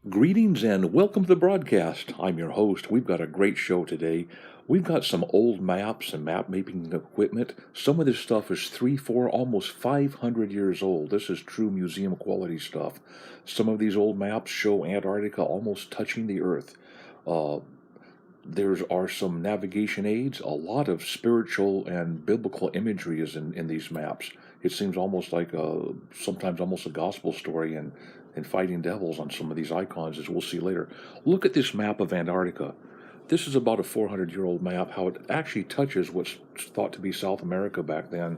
Greetings and welcome to the broadcast. I'm your host. We've got a great show today. We've got some old maps and map making equipment. Some of this stuff is 3, 4, almost 500 years old. This is true museum quality stuff. Some of these old maps show Antarctica almost touching the Earth. Uh, there are some navigation aids. A lot of spiritual and biblical imagery is in these maps. It seems almost like sometimes almost a gospel story and fighting devils on some of these icons, as we'll see later. Look at this map of Antarctica. This is about a 400-year-old map, how it actually touches what's thought to be South America back then.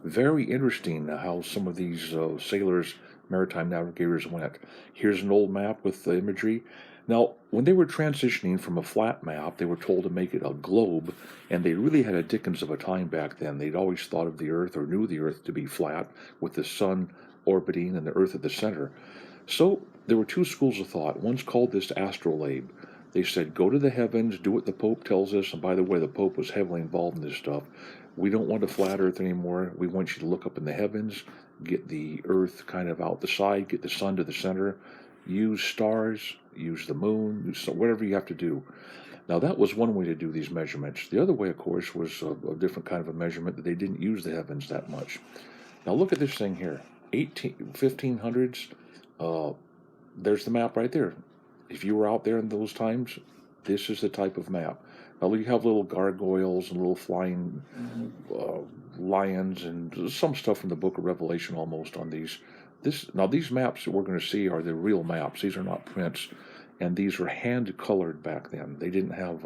Very interesting how some of these sailors, maritime navigators went. Here's an old map with the imagery. Now, when they were transitioning from a flat map, they were told to make it a globe, and they really had a dickens of a time back then. They'd always thought of the Earth, or knew the Earth to be flat, with the sun orbiting and the Earth at the center. So there were two schools of thought. One's called this AstroIabe. They said, go to the heavens, do what the Pope tells us. And by the way, the Pope was heavily involved in this stuff. We don't want a flat Earth anymore. We want you to look up in the heavens, get the Earth kind of out the side, get the sun to the center, use stars, use the moon, use whatever you have to do. Now, that was one way to do these measurements. The other way, of course, was a different kind of a measurement that they didn't use the heavens that much. Now, look at this thing here, 1500s. There's the map right there. If you were out there in those times, this is the type of map. Now, you have little gargoyles and little flying lions and some stuff from the book of Revelation almost on these. Now, these maps that we're going to see are the real maps. These are not prints, and these were hand-colored back then. They didn't have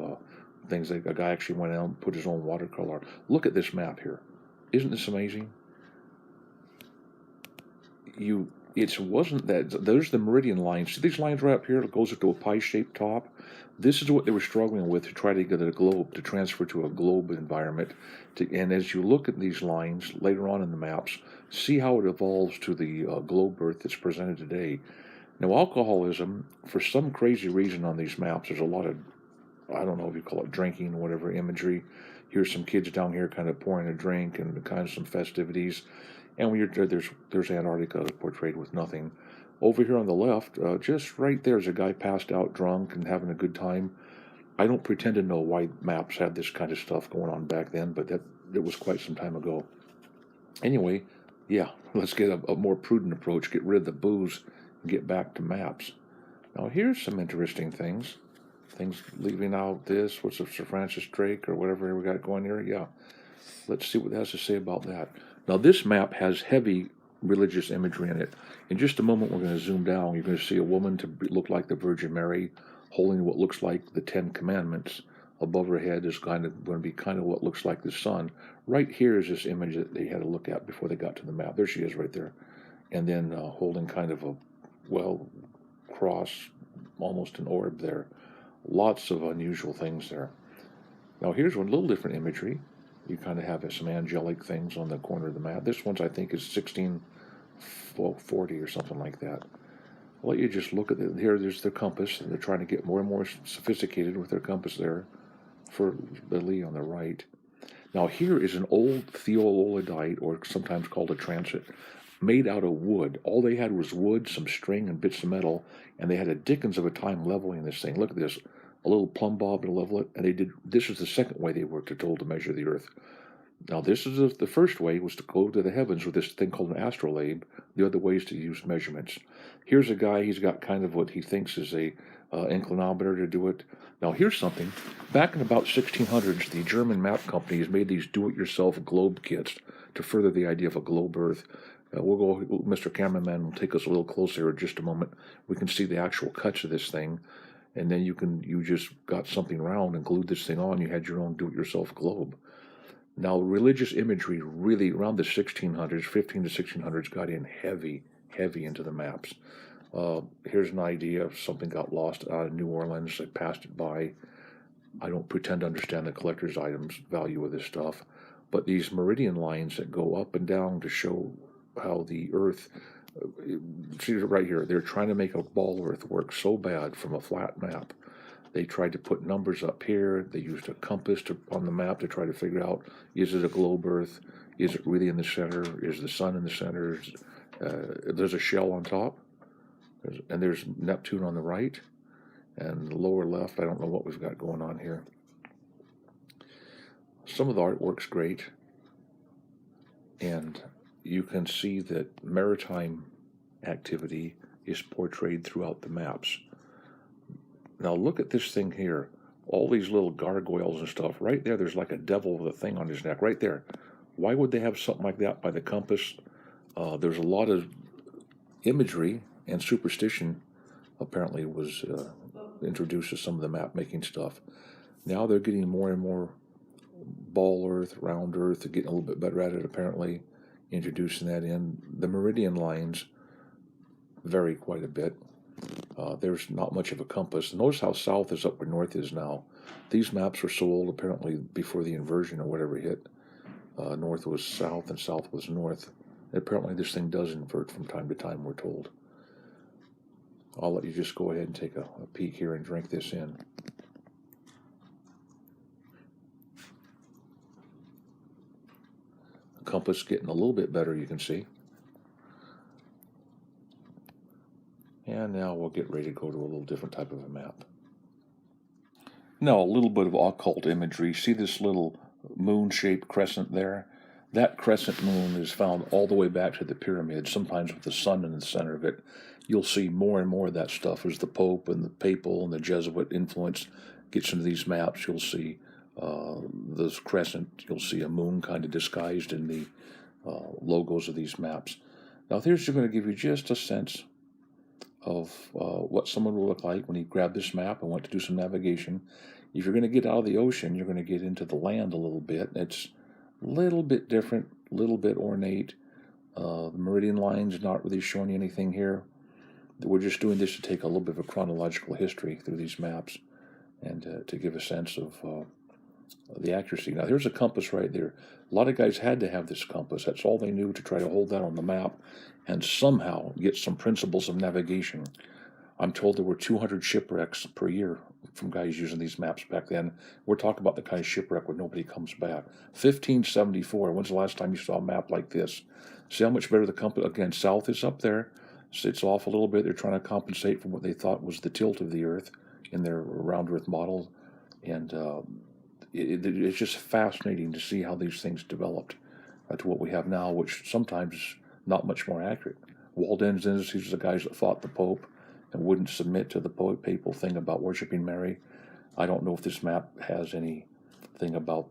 things that a guy actually went out and put his own watercolor. Look at this map here. Isn't this amazing? It wasn't that. There's the meridian lines. See these lines right up here? It goes up to a pie-shaped top. This is what they were struggling with to try to get a globe, to transfer to a globe environment. And as you look at these lines later on in the maps, see how it evolves to the globe Earth that's presented today. Now, alcoholism, for some crazy reason on these maps, there's a lot of, I don't know if you call it drinking or whatever, imagery. Here's some kids down here kind of pouring a drink and kind of some festivities. And when you're there's Antarctica portrayed with nothing. Over here on the left, just right there's a guy passed out drunk and having a good time. I don't pretend to know why maps had this kind of stuff going on back then, but it was quite some time ago. Anyway, yeah, let's get a more prudent approach, get rid of the booze, and get back to maps. Now here's some interesting things. Things leaving out this, what's Sir Francis Drake or whatever we got going here? Yeah, let's see what it has to say about that. Now, this map has heavy religious imagery in it. In just a moment, we're going to zoom down. You're going to see a woman to look like the Virgin Mary holding what looks like the Ten Commandments. Above her head is going to be kind of what looks like the sun. Right here is this image that they had to look at before they got to the map. There she is right there. And then holding kind of a, cross, almost an orb there. Lots of unusual things there. Now, here's one little different imagery. You kind of have some angelic things on the corner of the map. This one's, I think, is 1640 or something like that. I'll let you just look at it. Here, there's the compass, and they're trying to get more and more sophisticated with their compass there for the Lee on the right. Now, here is an old theololidite, or sometimes called a transit, made out of wood. All they had was wood, some string, and bits of metal, and they had a dickens of a time leveling this thing. Look at this. A little plumb bob to level it, and this is the second way they were told to measure the Earth. Now, this is the first way was to go to the heavens with this thing called an astrolabe. The other way is to use measurements. Here's a guy, he's got kind of what he thinks is a inclinometer to do it. Now, here's something. Back in about 1600s, the German map companies made these do-it-yourself globe kits to further the idea of a globe Earth. Mr. Cameraman will take us a little closer in just a moment. We can see the actual cuts of this thing. And then you just got something round and glued this thing on. You had your own do-it-yourself globe. Now, religious imagery really around the 1600s, 15 to 1600s, got in heavy into the maps. Here's an idea of something got lost out of New Orleans. I passed it by. I don't pretend to understand the collector's items value of this stuff, but these meridian lines that go up and down to show how the Earth. See right here, they're trying to make a ball Earth work so bad from a flat map. They tried to put numbers up here. They used a compass on the map to try to figure out, is it a globe Earth? Is it really in the center? Is the sun in the center? There's a shell on top. And there's Neptune on the right, and the lower left, I don't know what we've got going on here. Some of the artwork's great, and you can see that maritime activity is portrayed throughout the maps. Now look at this thing here. All these little gargoyles and stuff. Right there, there's like a devil with a thing on his neck. Right there. Why would they have something like that by the compass? There's a lot of imagery and superstition apparently was introduced to some of the map making stuff. Now they're getting more and more ball earth, round earth, they're getting a little bit better at it apparently, introducing that in. The meridian lines vary quite a bit. There's not much of a compass. Notice how south is up where north is now. These maps were so old apparently before the inversion or whatever hit. North was south and south was north. Apparently this thing does invert from time to time, we're told. I'll let you just go ahead and take a peek here and drink this in. The compass getting a little bit better, you can see. And now we'll get ready to go to a little different type of a map. Now a little bit of occult imagery. See this little moon-shaped crescent there? That crescent moon is found all the way back to the pyramids, sometimes with the sun in the center of it. You'll see more and more of that stuff as the Pope and the Papal and the Jesuit influence gets into these maps. You'll see this crescent, you'll see a moon kind of disguised in the logos of these maps. Now here's going to give you just a sense of what someone will look like when he grabbed this map and went to do some navigation. If you're going to get out of the ocean, you're going to get into the land a little bit. It's a little bit different, a little bit ornate. The meridian lines not really showing you anything here. We're just doing this to take a little bit of a chronological history through these maps and to give a sense of the accuracy. Now here's a compass right there. A lot of guys had to have this compass. That's all they knew to try to hold that on the map and somehow get some principles of navigation. I'm told there were 200 shipwrecks per year from guys using these maps back then. We're talking about the kind of shipwreck where nobody comes back. 1574, when's the last time you saw a map like this? See how much better the compass, again, south is up there. So it's off a little bit. They're trying to compensate for what they thought was the tilt of the Earth in their round Earth model. And it's just fascinating to see how these things developed to what we have now, which sometimes is not much more accurate. Walden's Indices are the guys that fought the Pope and wouldn't submit to the Papal thing about worshiping Mary. I don't know if this map has anything about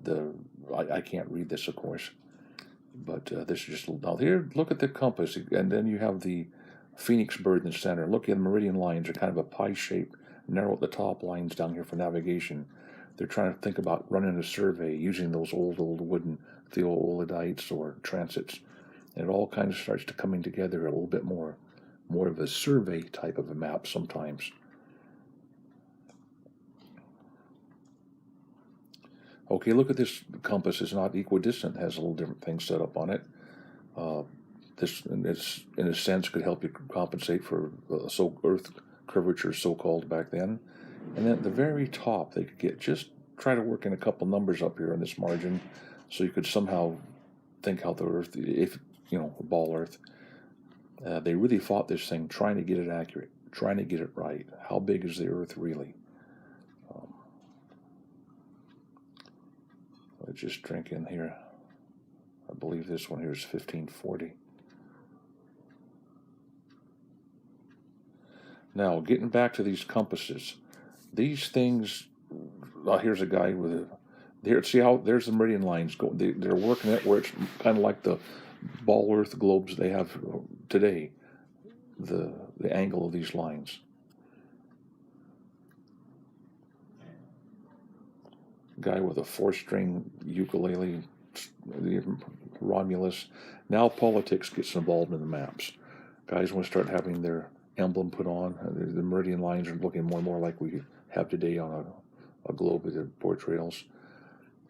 I can't read this, of course, but this is just, now here, look at the compass, and then you have the phoenix bird in the center. Look at the meridian lines are kind of a pie shape, narrow at the top lines down here for navigation. They're trying to think about running a survey using those old wooden theodolites or transits. And it all kind of starts to coming together a little bit more of a survey type of a map sometimes. Okay, look at this compass. It's not equidistant. It has a little different thing set up on it. This, in a sense, could help you compensate for Earth curvature, so-called back then. And then at the very top, they could try to work in a couple numbers up here in this margin, so you could somehow think how the Earth, if ball Earth. They really fought this thing, trying to get it accurate, trying to get it right. How big is the Earth really? Let's just drink in here. I believe this one here is 1540. Now, getting back to these compasses, these things. Here's a guy with see how there's the meridian lines going. They're working it where it's kind of like the ball Earth globes they have today. The angle of these lines. Guy with a 4-string ukulele, Romulus. Now politics gets involved in the maps. Guys want to start having their emblem put on. The meridian lines are looking more and more like we have today on a globe with the portrayals.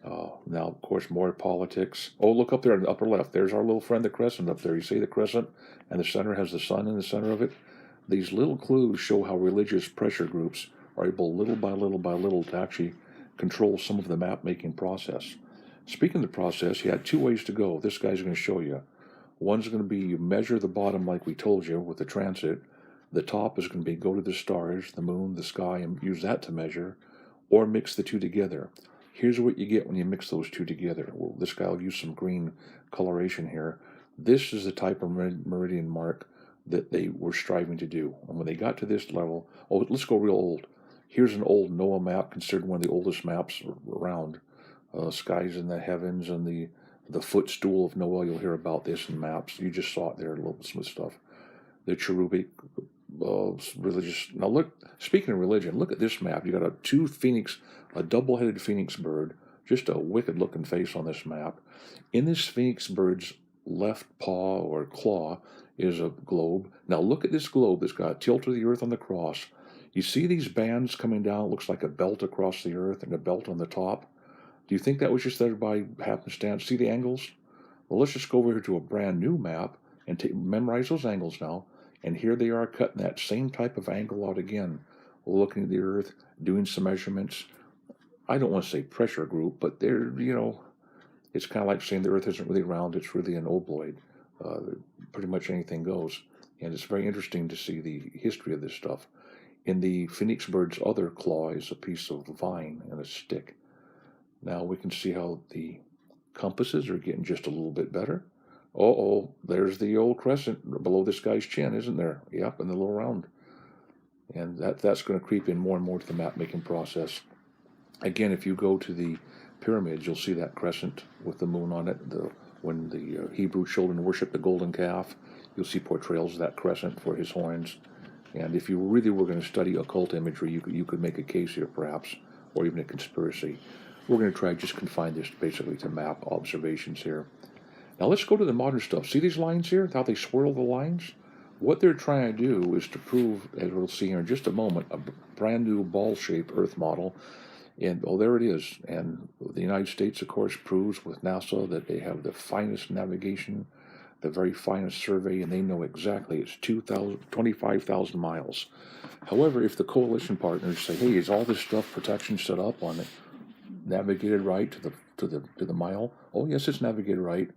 Now, of course, more politics. Oh, look up there in the upper left. There's our little friend, the crescent up there. You see the crescent? And the center has the sun in the center of it. These little clues show how religious pressure groups are able, little by little, to actually control some of the map-making process. Speaking of the process, you had 2 ways to go. This guy's going to show you. One's going to be you measure the bottom like we told you with the transit, The top is going to be go to the stars, the moon, the sky, and use that to measure, or mix the two together. Here's what you get when you mix those two together. Well, this guy will use some green coloration here. This is the type of meridian mark that they were striving to do. And when they got to this level, oh, let's go real old. Here's an old NOAA map, considered one of the oldest maps around. Skies in the heavens and the footstool of Noah. You'll hear about this in maps. You just saw it there, a little smooth stuff. The cherubic religious. Now look, speaking of religion, look at this map. You got a double-headed phoenix bird, just a wicked-looking face on this map. In this phoenix bird's left paw or claw is a globe. Now look at this globe that's got a tilt of the earth on the cross. You see these bands coming down? It looks like a belt across the earth and a belt on the top. Do you think that was just there by happenstance? See the angles? Well, let's just go over here to a brand new map and memorize those angles now. And here they are cutting that same type of angle out again, looking at the earth, doing some measurements. I don't want to say pressure group, but they're, it's kind of like saying the earth isn't really round, it's really an obloid. Pretty much anything goes. And it's very interesting to see the history of this stuff. In the phoenix bird's other claw is a piece of vine and a stick. Now we can see how the compasses are getting just a little bit better. Oh, there's the old crescent below this guy's chin, isn't there? Yep, and the little round. And that's going to creep in more and more to the map making process. Again, if you go to the pyramids, you'll see that crescent with the moon on it. When the Hebrew children worship the golden calf, you'll see portrayals of that crescent for his horns. And if you really were going to study occult imagery, you could make a case here, perhaps, or even a conspiracy. We're going to try just confine this basically to map observations here. Now let's go to the modern stuff. See these lines here, how they swirl the lines? What they're trying to do is to prove, as we'll see here in just a moment, a brand new ball-shaped Earth model. And, there it is. And the United States, of course, proves with NASA that they have the finest navigation, the very finest survey, and they know exactly it's 25,000 miles. However, if the coalition partners say, hey, is all this stuff protection set up on it, navigated right to the mile? Oh, yes, it's navigated right.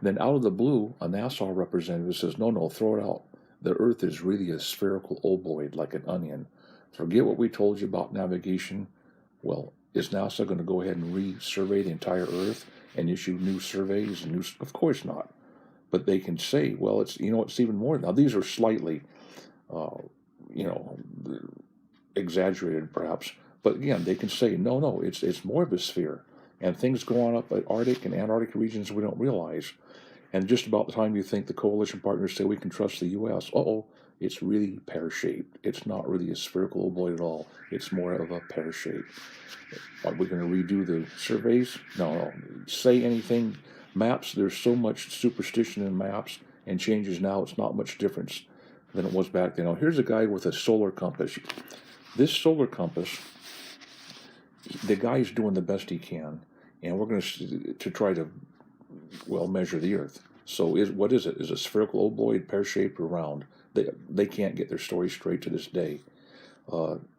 Then out of the blue, a NASA representative says, no, throw it out. The Earth is really a spherical obloid, like an onion. Forget what we told you about navigation. Well, is NASA going to go ahead and re-survey the entire Earth and issue new surveys? Of course not. But they can say, well, it's even more. Now, these are slightly, exaggerated perhaps. But again, they can say, no, it's more of a sphere. And things go on up at Arctic and Antarctic regions we don't realize. And just about the time you think the coalition partners say we can trust the U.S., it's really pear-shaped. It's not really a spherical obloid at all. It's more of a pear shape. Are we going to redo the surveys? No. Say anything. Maps, there's so much superstition in maps and changes now. It's not much difference than it was back then. Now, here's a guy with a solar compass. This solar compass, the guy's doing the best he can, and we're going to try to, measure the Earth. So what is it? Is it spherical, obloid, pear-shaped, or round? They can't get their story straight to this day.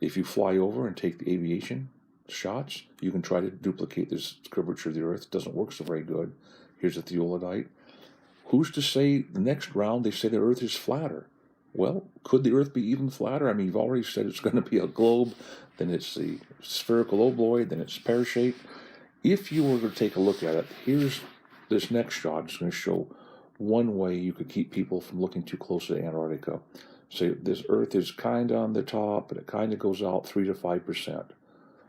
If you fly over and take the aviation shots, you can try to duplicate this curvature of the Earth. It doesn't work so very good. Here's a theodolite. Who's to say the next round they say the Earth is flatter? Well, could the Earth be even flatter? I mean, you've already said it's going to be a globe, then it's the spherical obloid, then it's pear-shaped. If you were to take a look at it, here's this next shot. It's going to show one way you could keep people from looking too close to Antarctica. So this Earth is kind of on the top, and it kind of goes out 3 to 5%.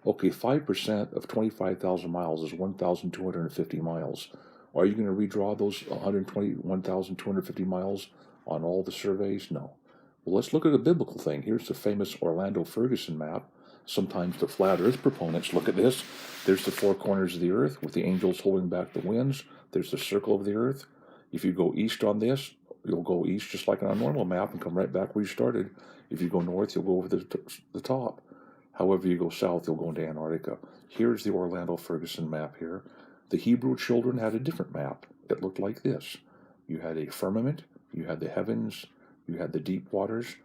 Okay, 5% of 25,000 miles is 1,250 miles. Are you going to redraw those 121,250 miles on all the surveys? No. Well, let's look at a biblical thing. Here's the famous Orlando Ferguson map. Sometimes the flat Earth proponents look at this. There's the four corners of the Earth with the angels holding back the winds. There's the circle of the Earth. If you go east on this, you'll go east just like on a normal map and come right back where you started. If you go north, you'll go over the top. However, you go south, you'll go into Antarctica. Here's the Orlando Ferguson map here. The Hebrew children had a different map. It looked like this. You had a firmament, you had the heavens, you had the deep waters.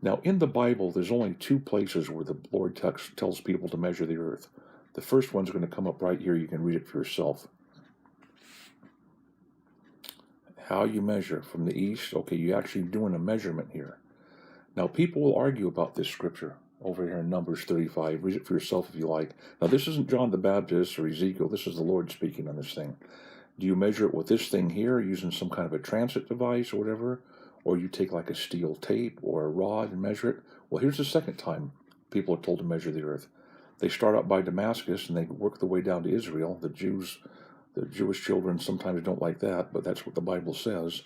Now, in the Bible, there's only two places where the Lord tells people to measure the earth. The first one's going to come up right here. You can read it for yourself. How you measure from the east. Okay, you're actually doing a measurement here. Now, people will argue about this scripture over here in Numbers 35. Read it for yourself if you like. Now, this isn't John the Baptist or Ezekiel. This is the Lord speaking on this thing. Do you measure it with this thing here using some kind of a transit device or whatever? Or you take like a steel tape or a rod and measure it? Well, here's the second time people are told to measure the earth. They start out by Damascus and they work their way down to Israel. The Jewish children sometimes don't like that, but that's what the Bible says.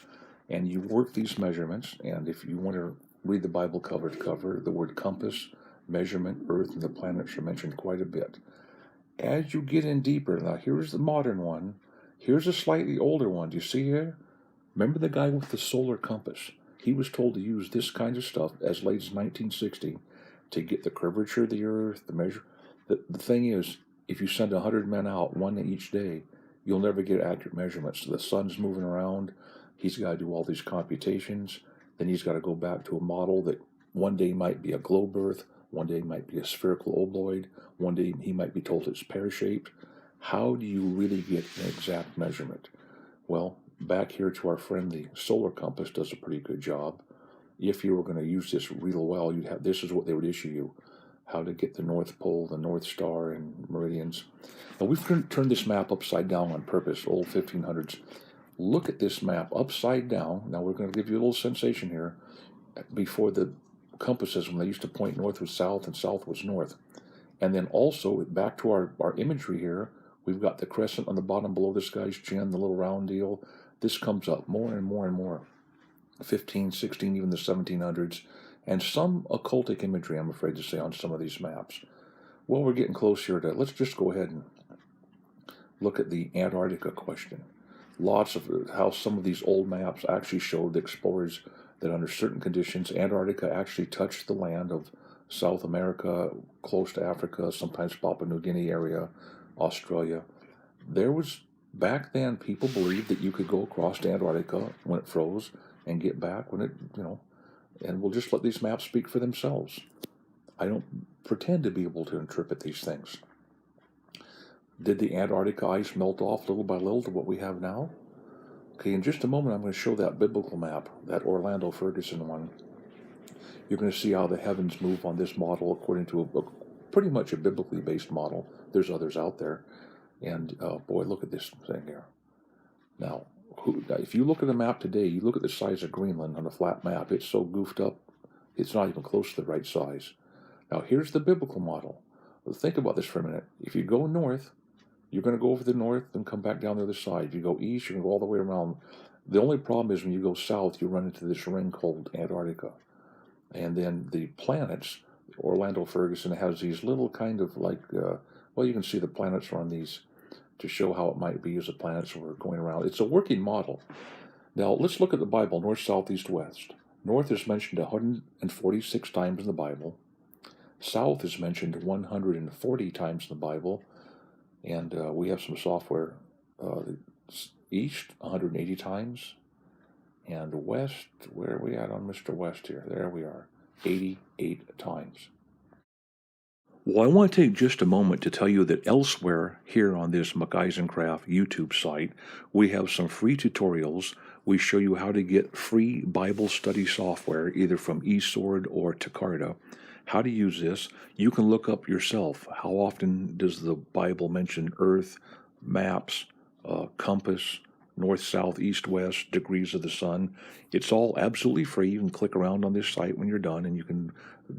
And you work these measurements, and if you want to read the Bible cover to cover, the word compass, measurement, earth, and the planets are mentioned quite a bit. As you get in deeper, now here's the modern one. Here's a slightly older one. Do you see here? Remember the guy with the solar compass? He was told to use this kind of stuff as late as 1960 to get the curvature of the earth, the measure. The thing is, if you send 100 men out, one each day, you'll never get accurate measurements. So the sun's moving around. He's got to do all these computations. Then he's got to go back to a model that one day might be a globe earth, one day might be a spherical ovoid, one day he might be told it's pear-shaped. How do you really get an exact measurement? Well, back here to our friend, the solar compass does a pretty good job. If you were going to use this real well, you'd have, this is what they would issue you: how to get the North Pole, the North Star, and meridians. Now, we've turned this map upside down on purpose, old 1500s. Look at this map upside down. Now, we're going to give you a little sensation here. Before the compasses, when they used to point north was south and south was north. And then also, back to our imagery here, we've got the crescent on the bottom below this guy's chin, the little round deal. This comes up more and more and more. 15, 16, even the 1700s. And some occultic imagery, I'm afraid to say, on some of these maps. Well, we're getting close here to, let's just go ahead and look at the Antarctica question. Lots of how some of these old maps actually showed the explorers that under certain conditions, Antarctica actually touched the land of South America, close to Africa, sometimes Papua New Guinea area, Australia. There was, back then, people believed that you could go across to Antarctica when it froze and get back when it, and we'll just let these maps speak for themselves. I don't pretend to be able to interpret these things. Did the Antarctica ice melt off little by little to what we have now? Okay, in just a moment I'm going to show that biblical map, that Orlando Ferguson one. You're going to see how the heavens move on this model according to a pretty much a biblically based model. There's others out there. And boy, look at this thing here. Now, if you look at the map today, you look at the size of Greenland on a flat map, it's so goofed up, it's not even close to the right size. Now, here's the biblical model. Well, think about this for a minute. If you go north, you're going to go over the north and come back down the other side. If you go east, you're going to go all the way around. The only problem is when you go south, you run into this ring called Antarctica. And then the planets, Orlando Ferguson has these little kind of like, well, you can see the planets are on these to show how it might be as the planets were going around. It's a working model. Now, let's look at the Bible, north, south, east, west. North is mentioned 146 times in the Bible. South is mentioned 140 times in the Bible. And we have some software. East, 180 times. And west, where are we at on Mr. West here? There we are, 88 times. Well, I want to take just a moment to tell you that elsewhere here on this McEisencraft YouTube site, we have some free tutorials. We show you how to get free Bible study software, either from eSword or Takarda. How to use this. You can look up yourself. How often does the Bible mention earth, maps, compass, north, south, east, west, degrees of the sun? It's all absolutely free. You can click around on this site when you're done, and you can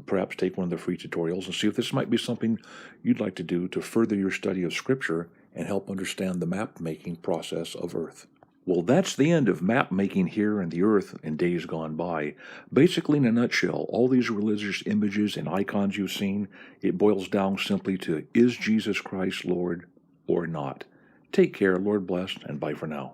perhaps take one of the free tutorials and see if this might be something you'd like to do to further your study of Scripture and help understand the map-making process of Earth. Well, that's the end of map making here in the Earth in days gone by. Basically, in a nutshell, all these religious images and icons you've seen, it boils down simply to, is Jesus Christ Lord or not? Take care, Lord bless, and bye for now.